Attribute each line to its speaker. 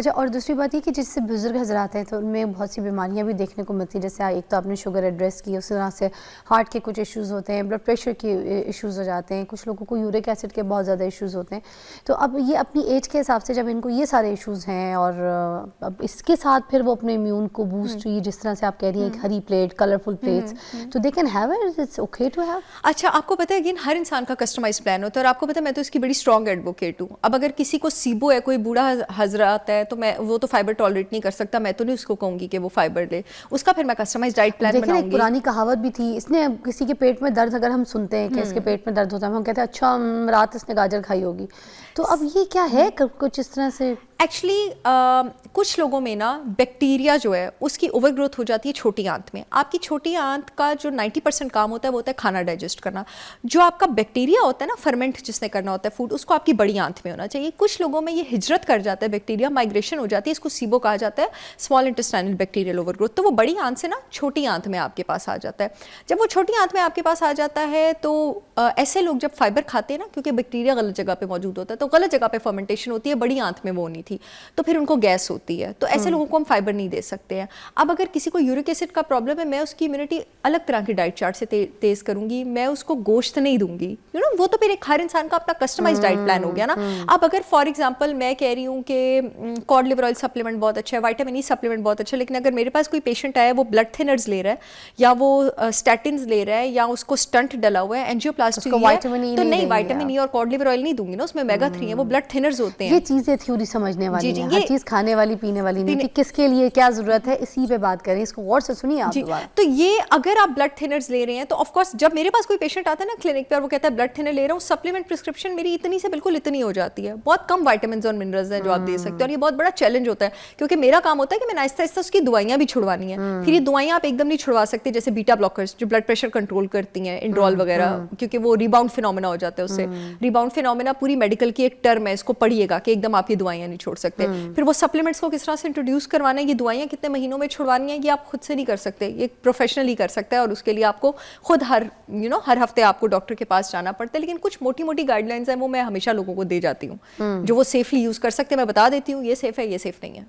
Speaker 1: अच्छा, और दूसरी बात ये कि जिससे बुजुर्ग हजरात हैं तो उनमें बहुत सी बीमारियां भी देखने को मिलती हैं, जैसे एक तो आपने शुगर एड्रेस की, उस तरह से हार्ट के कुछ इश्यूज़ होते हैं, ब्लड प्रेशर के इश्यूज़ हो जाते हैं, कुछ लोगों को यूरिक एसिड के बहुत ज़्यादा इश्यूज़ होते हैं। तो अब ये अपनी एज के हिसाब से जब इनको ये सारे इश्यूज़ हैं और अब इसके साथ फिर वो अपने इम्यून को बूस्ट, ये जिस तरह से आप कह रही हैं हरी प्लेट, कलरफुल प्लेट्स, तो they can have it, it's okay to have.
Speaker 2: अच्छा, आपको पता है अगेन हर इंसान का कस्टमाइज प्लान होता है, और आपको पता है मैं तो इसकी बड़ी स्ट्रॉन्ग एडवोकेट हूँ। अब अगर किसी को सीबो है, कोई बूढ़ा हजरात है, तो मैं वो तो फाइबर टॉलरेट नहीं कर सकता, मैं तो नहीं उसको कहूँगी कि वो फाइबर ले, उसका फिर मैं कस्टमाइज डाइट प्लान बनाऊंगी।
Speaker 1: एक पुरानी कहावत भी थी, इसने किसी के पेट में दर्द, अगर हम सुनते हैं कि इसके पेट में दर्द होता है, हम कहते हैं अच्छा रात इसने गाजर खाई होगी। तो अब ये क्या है कुछ इस तरह से?
Speaker 2: एक्चुअली कुछ लोगों में ना बैक्टीरिया जो है उसकी ओवर ग्रोथ हो जाती है छोटी आंत में। आपकी छोटी आंत का जो 90% काम होता है वो होता है खाना डाइजेस्ट करना। जो आपका बैक्टीरिया होता है ना, फर्मेंट जिसने करना होता है फूड, उसको आपकी बड़ी आंत में होना चाहिए। कुछ लोगों में ये हिजरत कर जाता है, बैक्टीरिया माइग्रेशन हो जाती है, इसको सीबो कहा जाता है, small intestinal bacterial over growth. तो वो बड़ी आंत से ना छोटी आंत में आपके पास आ जाता है। जब वो छोटी आंत में आपके पास आ जाता है तो ऐसे लोग जब फाइबर खाते हैं ना, क्योंकि बैक्टीरिया गलत जगह पे मौजूद होता है, तो गलत जगह पे फर्मेंटेशन होती है, बड़ी आंत में वो नहीं थी, तो फिर उनको गैस होती है। तो ऐसे लोगों को हम फाइबर नहीं दे सकते हैं। अब अगर किसी को यूरिक एसिड का प्रॉब्लम है, मैं उसकी इम्यूनिटी अलग तरह की डाइट चार्ट से तेज करूंगी। मैं उसको गोश्त नहीं दूंगी, वो तो फिर एक हर इंसान का अपना कस्टमाइज डाइट प्लान हो गया ना। अब अगर फॉर एग्जांपल मैं कह रही हूँ कि कॉड लिवर ऑयल सप्लीमेंट बहुत अच्छा है, विटामिन ई सप्लीमेंट बहुत अच्छा है, लेकिन अगर मेरे पास कोई पेशेंट आया, वो ब्लड थिनर्स ले रहा है या वो स्टैटिन्स ले रहा है या उसको स्टंट डला हुआ है, एंजियोप्लास्टी है, तो नहीं, विटामिन ई और कॉड लिवर ऑयल नहीं दूंगी ना, उसमें ओमेगा 3 है, वो ब्लड थिनर्स होते हैं।
Speaker 1: ये चीजें थ्योरी समझने वाली है, हर चीज खाने वाली पीने वाली नहीं, कि किसके लिए क्या जरूरत है, इसी पे बात करें। इसको गौर से सुनिए आप बात।
Speaker 2: तो ये अगर आप ब्लड थिनर्स ले रहे हैं तो ऑफ कोर्स जब मेरे पास कोई पेशेंट आता है ना क्लिनिक पे और वो कहता है ब्लड थिनर ले रहा हूँ, सप्लीमेंट प्रिस्क्रिप्शन मेरी इतनी से बिल्कुल इतनी हो जाती है। बहुत कम विटामिन्स और मिनरल्स हैं जो आप दे सकते हैं, और ये बहुत बड़ा चैलेंज होता है, क्योंकि मेरा काम होता है कि मैंने आहिस्ता आहिस्ता उसकी दवाइयां भी छुड़वानी है। फिर ये दवाइयां आप एकदम नहीं छुड़वा सकते, जैसे बीटा ब्लॉकर्स जो ब्लड प्रेशर कंट्रोल करती हैं, इंड्रॉल वगैरह, क्योंकि वो रिबाउंड फिनोमेना हो जाता है उससे। रिबाउंड फिनोमेना पूरी मेडिकल की एक टर्म है, इसको पढ़िएगा कि एकदम आप ये दवाइयां नहीं छोड़ सकते। फिर वो सप्लीमेंट्स को किस तरह से इंट्रोड्यूस करवाना है, ये दवाइयां कितने महीनों में छुड़वानी है, ये आप खुद से नहीं कर सकते, ये प्रोफेशनल ही कर सकता है, और उसके लिए आपको खुद हर हफ्ते आपको डॉक्टर के पास जाना पड़ता है। लेकिन कुछ मोटी मोटी गाइडलाइंस हैं वो मैं हमेशा लोगों को दे जाती हूँ, जो वो सेफली यूज कर सकते हैं। मैं बता देती हूँ ये सेफ है, ये सेफ नहीं है।